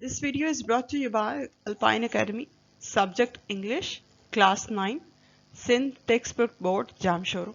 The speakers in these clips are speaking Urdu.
This video is brought to you by Alpine Academy, subject English, class 9, Sindh Textbook Board, Jamshoro.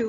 2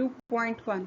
2.1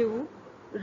2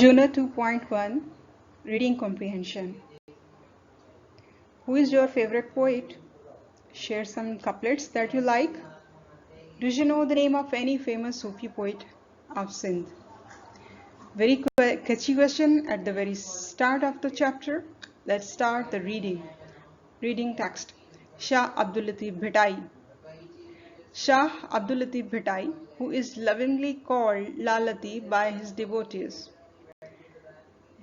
Unit 2.1 Reading Comprehension. Who is your favorite poet? Share some couplets that you like. Do you know the name of any famous Sufi poet of Sindh? Very catchy question at the very start of the chapter. Let's start the reading. Reading text. Shah Abdul Latif Bhitai. Shah Abdul Latif Bhitai, who is lovingly called La Latif by his devotees.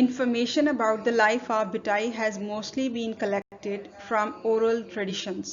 Information about the life of Bhitai has mostly been collected from oral traditions.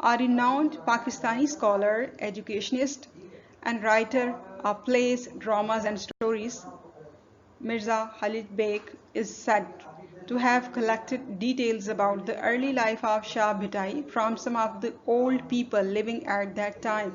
A renowned Pakistani scholar, educationist and writer of plays, dramas and stories, Mirza Khalid Beg is said to have collected details about the early life of Shah Bhitai from some of the old people living at that time.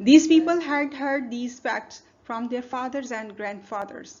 These people had heard these facts from their fathers and grandfathers.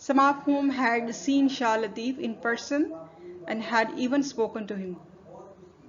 Some of whom had seen Shah Latif in person and had even spoken to him.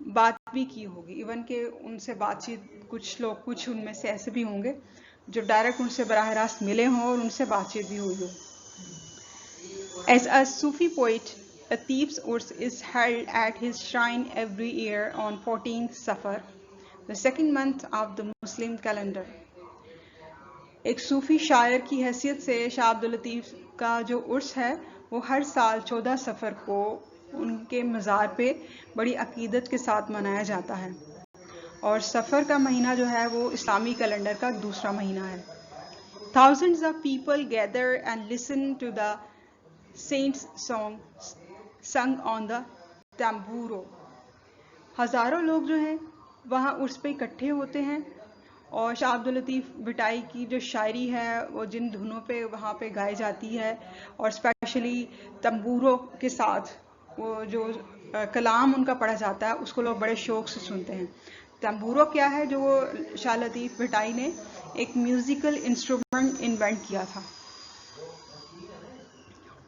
بات بھی کی ہوگی. ایون کہ ان سے بات چیت کچھ ان میں سے ایسے بھی ہوں گے جو ڈائریکٹ ان سے براہ راست ملے ہوں اور ان سے بات چیت بھی ہوئی ہو. As a Sufi poet, Latif's Urs is held at his shrine every year on 14th Safar, the second month of the Muslim calendar. ایک صوفی شاعر کی حیثیت سے شاہ عبداللطیف کا جو عرس ہے وہ ہر سال 14 صفر کو ان کے مزار پہ بڑی عقیدت کے ساتھ منایا جاتا ہے، اور صفر کا مہینہ جو ہے وہ اسلامی کیلنڈر کا دوسرا مہینہ ہے. Thousands of people gather and listen to the saint's song sung on the tamburo. ہزاروں لوگ جو ہیں وہاں عرس پہ اکٹھے ہوتے ہیں، اور شاہ عبداللطیف بھٹائی کی جو شاعری ہے وہ جن دھنوں پہ وہاں پہ گائی جاتی ہے، اور اسپیشلی تمبوروں کے ساتھ وہ جو کلام ان کا پڑھا جاتا ہے اس کو لوگ بڑے شوق سے سنتے ہیں. تمبورو کیا ہے؟ جو وہ شاہ لطیف بھٹائی نے ایک میوزیکل انسٹرومنٹ انوینٹ کیا تھا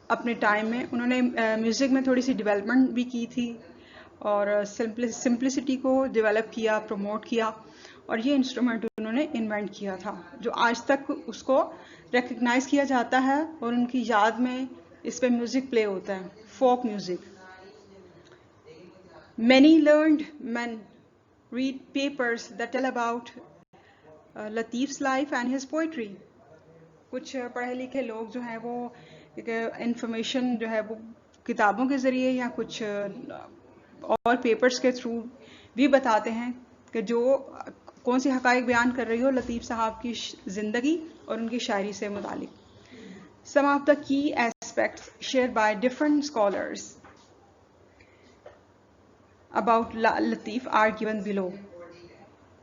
اپنے ٹائم میں. انہوں نے میوزک میں تھوڑی سی ڈیولپمنٹ بھی کی تھی اور سمپلسٹی کو ڈیولپ کیا، پروموٹ کیا، اور یہ انسٹرومنٹ انہوں نے انوینٹ کیا تھا جو آج تک اس کو ریکگنائز کیا جاتا ہے اور ان کی یاد میں اس پہ میوزک پلے ہوتا ہے، folk music. Many learned men read papers that tell about Latif's life and his poetry. کچھ پڑھے لکھے لوگ جو ہیں وہ انفارمیشن جو ہے وہ کتابوں کے ذریعے یا کچھ اور پیپرز کے تھرو بھی بتاتے ہیں کہ جو کون سی حقائق بیان کر رہی ہو لطیف صاحب کی زندگی اور ان کی شاعری سے متعلق. Some of the key aspects shared by different scholars about Latif are given below.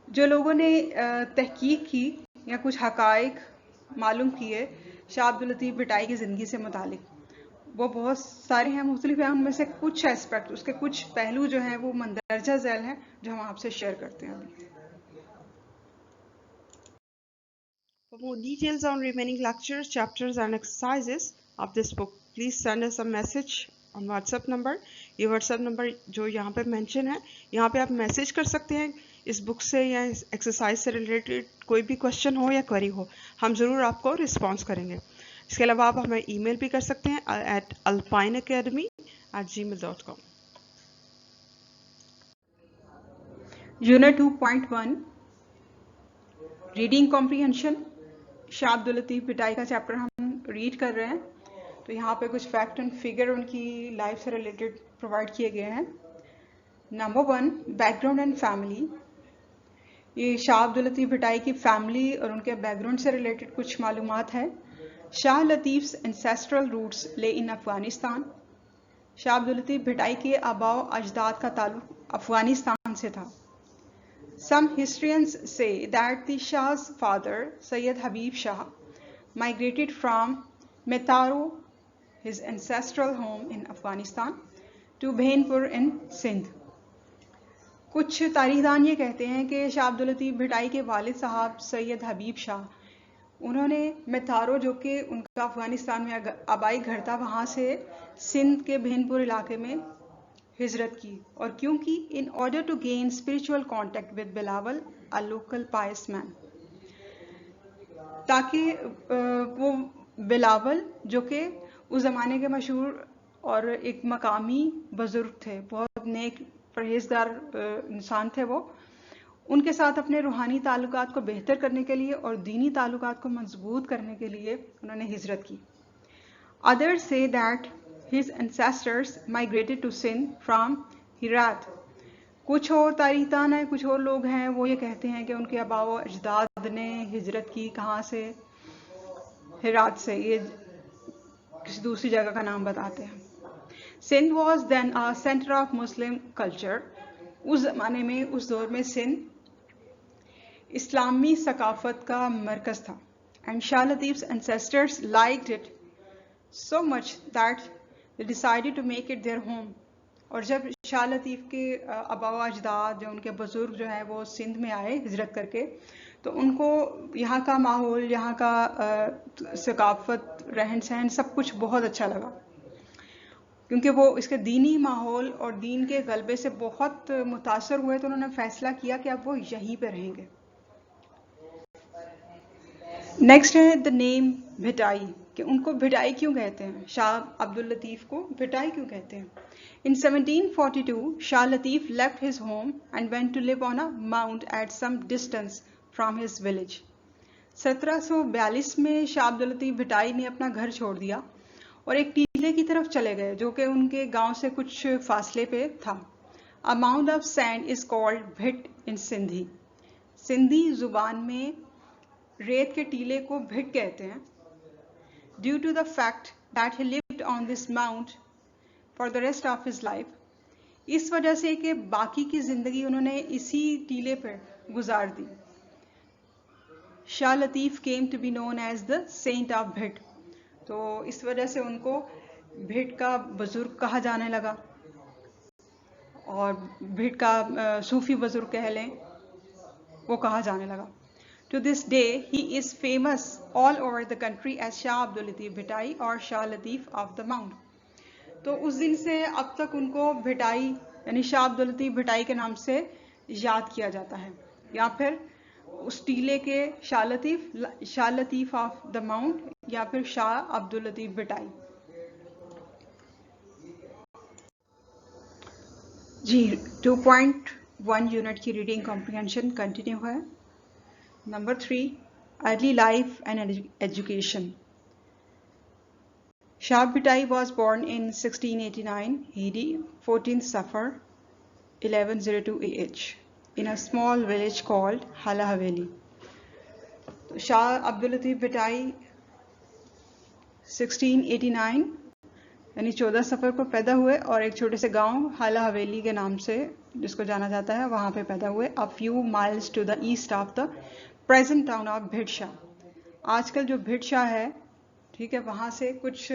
جو لوگوں نے تحقیق کی یا کچھ حقائق معلوم کیے شاہ عبداللطیف بھٹائی کی زندگی سے متعلق، وہ بہت سارے ہیں، مختلف ہیں. ان میں سے کچھ ایسپیکٹ، اس کے کچھ پہلو جو ہیں وہ مندرجہ ذیل ہیں جو ہم آپ سے شیئر کرتے ہیں. For more details on remaining lectures, chapters and exercises of this book, please send us a message on WhatsApp number. یہ WhatsApp number جو یہاں پہ مینشن ہے، یہاں پہ آپ میسج کر سکتے ہیں اس بک سے یا اس ایکسرسائز سے ریلیٹڈ کوئی بھی کوشچن ہو یا کوئری ہو، ہم ضرور آپ کو رسپانس کریں گے. اس کے علاوہ آپ ہمیں ای میل بھی کر سکتے ہیں alpineacademy@gmail.com. Unit 2.1 reading comprehension. Shah Abdul Latif Bhittai کا چیپٹر ہم ریڈ کر رہے ہیں، تو یہاں پہ کچھ فیکٹ اینڈ فگر ان کی لائف سے ریلیٹڈ پرووائڈ کیے گئے ہیں. Number 1، back ground and family. یہ شاہ عبداللطیف بھٹائی کی فیملی اور ان کے بیک گراؤنڈ سے ریلیٹڈ کچھ معلومات ہیں. شاہ لطیف's ancestral roots lay in Afghanistan. شاہ عبداللطیف بھٹائی کے آباء و اجداد کا تعلق افغانستان سے تھا. Some historians say that the Shah's father, Sayyid Habib Shah, migrated from Metaro, his ancestral home in Afghanistan, to Bhainpur in Sindh. کچھ تاریخ دان یہ کہتے ہیں کہ شاہ عبداللطیف بھٹائی کے والد صاحب سید حبیب شاہ، انہوں نے میتارو جو کہ ان کا افغانستان میں آبائی گھر تھا، وہاں سے سندھ کے بھینپور علاقے میں ہجرت کی. اور کیونکہ in order to gain spiritual contact with Bilawal a local pious man, تاکہ وہ بلاول جو کہ اس زمانے کے مشہور اور ایک مقامی بزرگ تھے، بہت نیک پرہیزگار انسان تھے، وہ ان کے ساتھ اپنے روحانی تعلقات کو بہتر کرنے کے لیے اور دینی تعلقات کو مضبوط کرنے کے لیے انہوں نے ہجرت کی. Others say that his ancestors migrated to Sindh from Herat. کچھ اور تاریخ دان ہیں، کچھ اور لوگ ہیں، وہ یہ کہتے ہیں کہ ان کے آباء و اجداد نے ہجرت کی کہاں سے؟ ہرات سے. یہ کسی دوسری جگہ کا نام بتاتے ہیں. Sindh was then a center of Muslim culture. اس زمانے میں، اس دور میں سندھ اسلامی ثقافت کا مرکز تھا. And Shah Latif's ancestors liked it so much that they decided to make it their home. اور جب شاہ لطیف کے آباء و اجداد جو ان کے بزرگ جو ہیں وہ سندھ میں آئے ہجرت کر کے، تو ان کو یہاں کا ماحول، یہاں کا ثقافت، رہن سہن سب کچھ بہت اچھا لگا. کیونکہ وہ اس کے دینی ماحول اور دین کے غلبے سے بہت متاثر ہوئے تو انہوں نے فیصلہ کیا کہ اب وہ یہیں پہ رہیں گے. نیکسٹ ہے دا نیم بھٹائی, کہ ان کو بھٹائی کیوں کہتے ہیں, شاہ عبد اللطیف کو بھٹائی کیوں کہتے ہیں. In 1742, Shah Latif left his home and went to live on a mount at some distance from his village. 1742 میں شاہ عبد اللطیف بھٹائی نے اپنا گھر چھوڑ دیا اور ایک ٹیلے کی طرف چلے گئے جو کہ ان کے گاؤں سے کچھ فاصلے پہ تھا. A mound of sand is called Bhatt in Sindhi. Sindhi زبان میں ریت کے ٹیلے کو بھٹ کہتے ہیں. Due to the fact that he lived on this mount for the rest of his life, اس وجہ سے کہ باقی کی زندگی انہوں نے اسی ٹیلے پر گزار دی. شاہ لطیف came to be known as the saint of Bhatt. تو اس وجہ سے ان کو بھٹ کا بزرگ کہا جانے لگا اور بھٹ کا صوفی بزرگ کہہ لیں وہ کہا جانے لگا. To this day, he is famous all over the country as Shah Abdul Latif Bhitai or Shah Latif of the Mount. تو اس دن سے اب تک ان کو بھٹائی یعنی شاہ عبد اللطیف بھٹائی کے نام سے یاد کیا جاتا ہے, یا پھر اس ٹیلے کے شاہ لطیف آف دا ماؤنٹ, یا پھر شاہ عبد اللطیف بھٹائی. جی 2.1 یونٹ کی ریڈنگ کمپریہنشن کنٹینیو ہے. Number 3, early life and education. Shah Bhitai was born in 1689 AD, 14th Safar, 1102 AH, in a small village called Hala Haveli. شاہ عبد اللطیف بھٹائی 1689 یعنی 14 سفر کو پیدا ہوئے اور ایک چھوٹے سے گاؤں حالا حویلی کے نام سے جس کو جانا جاتا ہے وہاں پہ پیدا ہوئے. A few miles to the east of the present town of Bhatt شاہ. آج کل جو بھٹ شاہ ہے ٹھیک ہے وہاں سے کچھ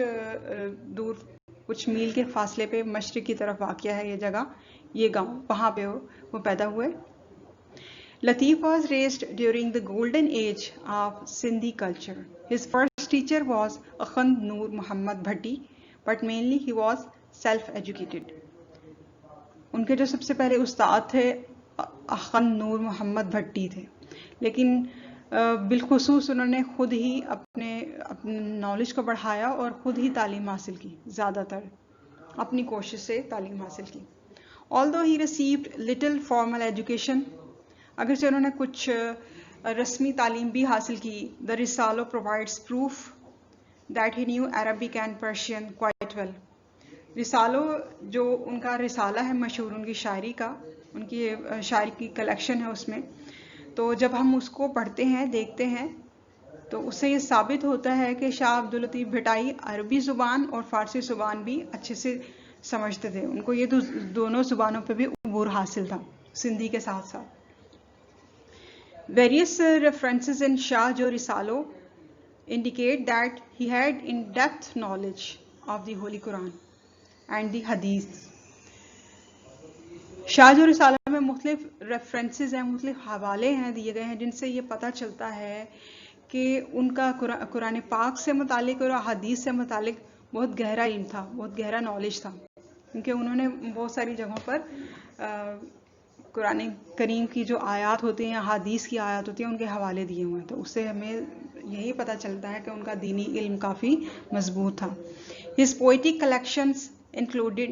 دور کچھ میل کے فاصلے پہ مشرق کی طرف واقع ہے یہ جگہ, یہ گاؤں, وہاں پہ وہ پیدا ہوئے. Latif was raised during the golden age of Sindhi culture. His first teacher was Akhand Noor Muhammad Bhatti, but mainly he was self-educated. ان کے جو سب سے پہلے استاد تھے اخند نور محمد بھٹی تھے, لیکن بالخصوص انہوں نے خود ہی اپنے نالج کو بڑھایا اور خود ہی تعلیم حاصل کی, زیادہ تر اپنی کوشش سے تعلیم حاصل کی. Although he received little formal education, اگرچہ انہوں نے کچھ رسمی تعلیم بھی حاصل کی, the Risalo provides proof that he knew Arabic and Persian quite well. رسالو جو ان کا رسالہ ہے مشہور ان کی شاعری کا, ان کی شاعری کی کلیکشن ہے اس میں, تو جب ہم اس کو پڑھتے ہیں دیکھتے ہیں تو اس سے یہ ثابت ہوتا ہے کہ شاہ عبد اللطیف بھٹائی عربی زبان اور فارسی زبان بھی اچھے سے سمجھتے تھے. ان کو یہ دونوں زبانوں پہ بھی عبور حاصل تھا سندھی کے ساتھ ساتھ. Various references in Shah Jo Risalo indicate that he had in-depth knowledge of the Holy Quran and the Hadith. شاہ جو رسالہ میں مختلف ریفرنسز ہیں, مختلف حوالے ہیں دیے گئے ہیں جن سے یہ پتہ چلتا ہے کہ ان کا قرآن پاک سے متعلق اور حدیث سے متعلق بہت گہرا علم تھا, بہت گہرا نالج تھا, کیونکہ انہوں نے بہت ساری جگہوں پر قرآن کریم کی جو آیات ہوتی ہیں, حدیث کی آیات ہوتی ہیں, ان کے حوالے دیے ہوئے ہیں, تو اس سے ہمیں یہی پتہ چلتا ہے کہ ان کا دینی علم کافی مضبوط تھا. His poetic collections included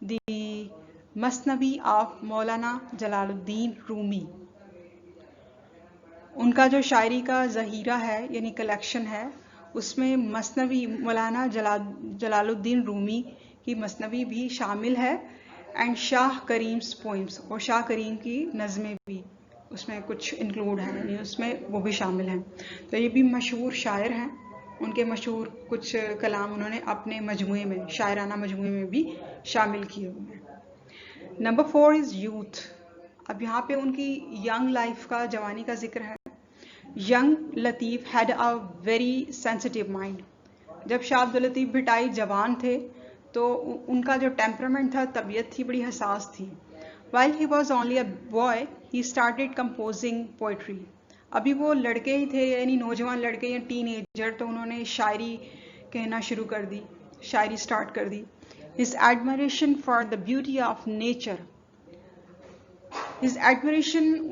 the مثنوی آف مولانا جلال الدین رومی. ان کا جو شاعری کا ذخیرہ ہے یعنی کلیکشن ہے اس میں مثنوی مولانا جلال الدین رومی کی مثنوی بھی شامل ہے, اینڈ شاہ کریم's poems, اور شاہ کریم کی نظمیں بھی اس میں کچھ انکلوڈ ہیں, یعنی اس میں وہ بھی شامل ہیں. تو یہ بھی مشہور شاعر ہیں, ان کے مشہور کچھ کلام انہوں نے اپنے مجموعے میں شاعرانہ مجموعے میں بھی شامل کیے ہوئے ہیں. نمبر 4 از یوتھ. اب یہاں پہ ان کی ینگ لائف کا, جوانی کا ذکر ہے. Young Latif had a very sensitive mind. جب شاہ عبد اللطیف بھٹائی جوان تھے تو ان کا جو ٹیمپرامنٹ تھا, طبیعت تھی, بڑی حساس تھی. While he was only a boy, he started composing poetry. ابھی وہ لڑکے ہی تھے, یعنی نوجوان لڑکے یا ٹین ایجر, تو انہوں نے شاعری کہنا شروع کر دی, شاعری سٹارٹ کر دی. his admiration for the beauty of nature. His admiration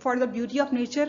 for the beauty of nature,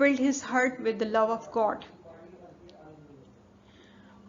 Filled his heart with the love of God.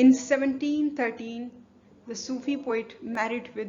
In 1713, the Sufi poet married with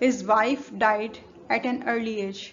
His wife died at an early age.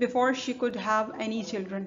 Before she could have any children.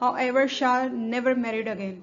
However, Shah never married again.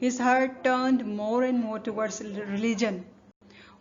His heart turned more and more towards religion.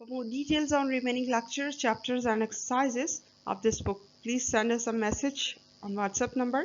For more details on remaining lectures, chapters and exercises of this book, please send us a message on WhatsApp number.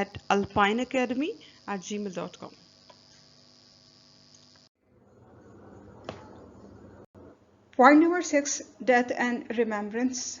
at alpineacademy@gmail.com. Point number 6, death and remembrance.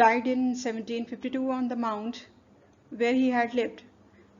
died in 1752 on the mount where he had lived.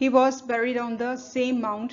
He was buried on the same mount.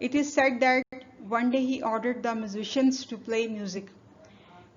It is said that one day he ordered the musicians to play music.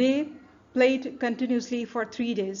They played continuously for 3 days.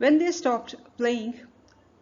When they stopped playing,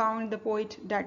found the poet dead.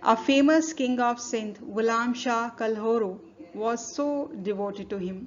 A famous king of Sindh, Ghulam Shah Kalhoro, was so devoted to him.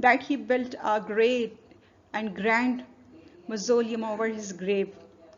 That he built a great and grand mausoleum over his grave.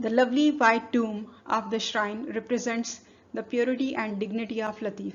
The lovely white tomb of the shrine represents the purity and dignity of Latif.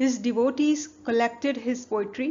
His devotees collected his poetry.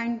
And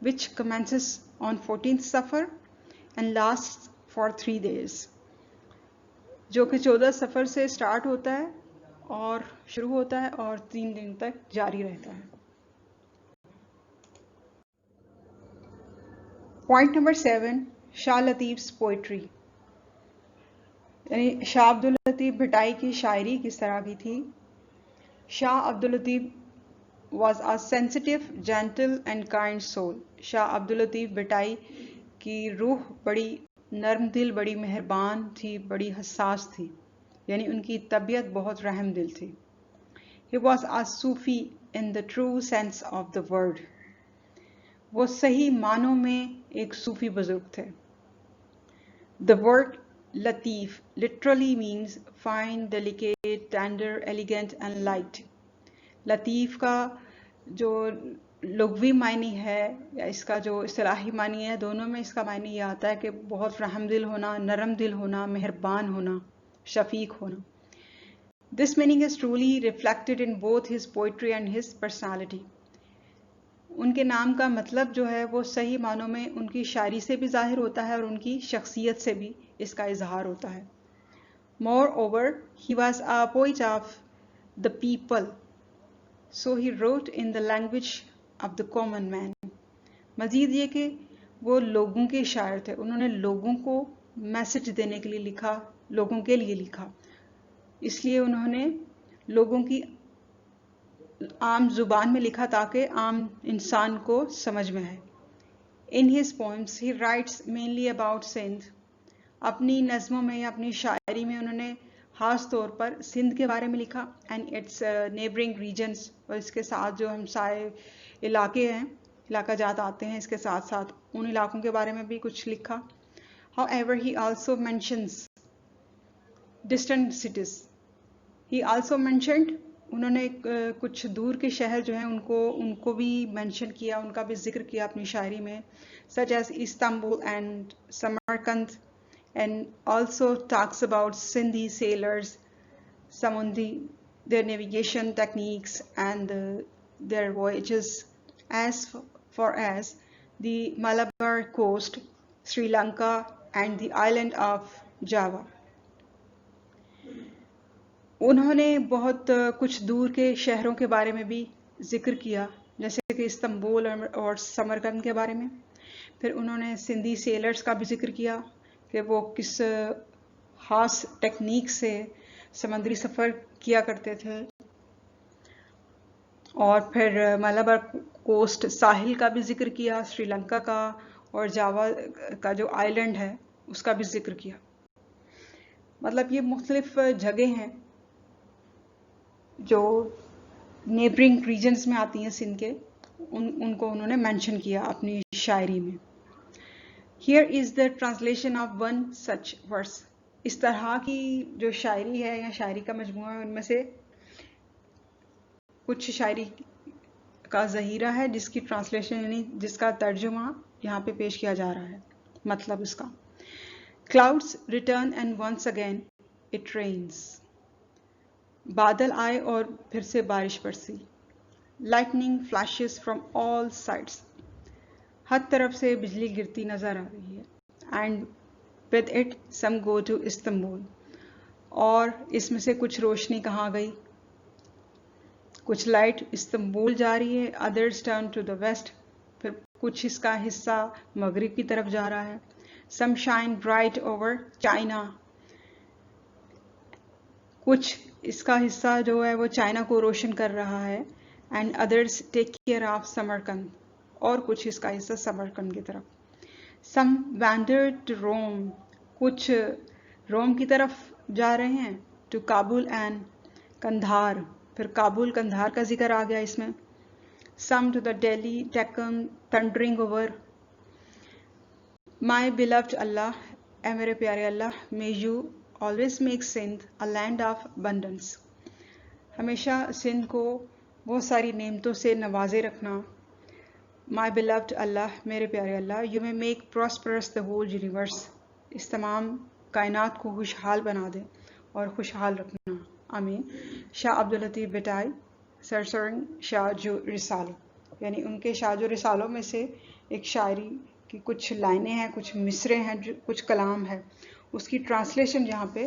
which commences on 14th Safar and lasts for 3 days. جو کہ 14 سفر سے سٹارٹ ہوتا ہے اور شروع ہوتا ہے اور 3 دن تک جاری رہتا ہے. پوائنٹ نمبر 7, شاہ لطیف's poetry. یعنی شاہ عبداللطیف بھٹائی کی شاعری کس طرح کی تھی. شاہ Abdul Latif was a sensitive, gentle and kind soul. شاہ عبداللطیف بھٹائی کی روح بڑی نرم دل، بڑی مہربان تھی، بڑی حساس تھی، یعنی ان کی طبیعت بہت رحم دل تھی. He was a Sufi in the true sense of the word. وہ صحیح معنوں میں ایک صوفی بزرگ تھے. The word latif literally means fine, delicate, tender, elegant and light. لطیف کا جو لغوی معنی ہے یا اس کا جو اصطلاحی معنی ہے، دونوں میں اس کا معنی یہ آتا ہے کہ بہت رحم دل ہونا، نرم دل ہونا، مہربان ہونا، شفیق ہونا. This meaning is truly reflected in both his poetry and his personality. ان کے نام کا مطلب جو ہے وہ صحیح معنوں میں ان کی شاعری سے بھی ظاہر ہوتا ہے اور ان کی شخصیت سے بھی اس کا اظہار ہوتا ہے. Moreover, he was a poet of the people. So he wrote in the language of the common man. مزید یہ کہ وہ لوگوں کے شاعر تھے، انہوں نے لوگوں کو میسج دینے کے لیے لکھا، لوگوں کے لیے لکھا، اس لیے انہوں نے لوگوں کی عام زبان میں لکھا تاکہ عام انسان کو سمجھ میں آئے. In his poems he writes mainly about Sindh. اپنی نظموں میں یا اپنی شاعری میں انہوں نے خاص طور پر سندھ کے بارے میں لکھا اینڈ اٹس نیبرنگ ریجنس، اور اس کے ساتھ جو ہمسائے علاقے ہیں، علاقہ جات آتے ہیں، اس کے ساتھ ساتھ ان علاقوں کے بارے میں بھی کچھ لکھا. However, he also mentions distant cities. He also mentioned، انہوں نے کچھ دور کے شہر جو ہیں ان کو بھی مینشن کیا، ان کا بھی ذکر کیا اپنی شاعری میں، such as Istanbul and Samarkand. And also talks about Sindhi sailors, Samundi, their navigation techniques and their voyages as far as the Malabar coast, Sri Lanka and the island of Java. انہوں نے بہت کچھ دور کے شہروں کے بارے میں بھی ذکر کیا، جیسے کہ استنبول اور سمرقند کے بارے میں. پھر انہوں نے سندھی سیلرز کا بھی ذکر کیا کہ وہ کس خاص ٹیکنیک سے سمندری سفر کیا کرتے تھے. اور پھر ملابار کوسٹ ساحل کا بھی ذکر کیا، سری لنکا کا اور جاوا کا جو آئی لینڈ ہے اس کا بھی ذکر کیا. مطلب یہ مختلف جگہیں ہیں جو نیبرنگ ریجنز میں آتی ہیں سندھ کے، ان کو انہوں نے مینشن کیا اپنی شاعری میں. Here is the translation of one such verse. اس طرح کی جو شاعری ہے یا شاعری کا مجموعہ ہے، ان میں سے کچھ شاعری کا ذخیرہ ہے جس کی ٹرانسلیشن یعنی جس کا ترجمہ یہاں پہ پیش کیا جا رہا ہے. مطلب اس کا: Clouds return and once again it rains. بادل آئے اور پھر سے بارش برسی. Lightning flashes from all sides. ہر طرف سے بجلی گرتی نظر آ رہی ہے. And with it some go to Istanbul. اور اس میں سے کچھ روشنی کہاں گئی؟ کچھ لائٹ استنبول جا رہی ہے. Others turn to the west. پھر کچھ اس کا حصہ مغرب کی طرف جا رہا ہے. Some shine bright over China. کچھ اس کا حصہ جو ہے وہ چائنا کو روشن کر رہا ہے. And others take care of Samarkand. اور کچھ اس کا حصہ سمرقند کی طرف. Some wander to Rome. کچھ روم کی طرف جا رہے ہیں. To Kabul and Kandahar. پھر کابل کندھار کا ذکر آ گیا اس میں. Some to the Delhi Deccan thundering over. My beloved Allah, اے میرے پیارے اللہ, may you always make Sindh a land of abundance. ہمیشہ سندھ کو بہت ساری نعمتوں سے نوازے رکھنا. My beloved Allah, میرے پیارے اللہ, you may make prosperous the whole universe. اس تمام کائنات کو خوشحال بنا دے اور خوشحال رکھنا. آمین. شاہ عبداللطیف بھٹائی سرسرنگ شاہ جو رسالوں، یعنی ان کے شاہ جو رسالوں میں سے ایک شاعری کی کچھ لائنیں ہیں، کچھ مصرے ہیں، کچھ کلام ہے، اس کی ٹرانسلیشن یہاں پہ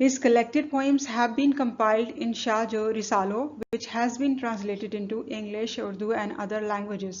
His collected poems have been compiled in Shah Jo Risalo, which has been translated into English, Urdu and other languages.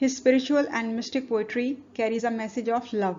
His spiritual and mystic poetry carries a message of love.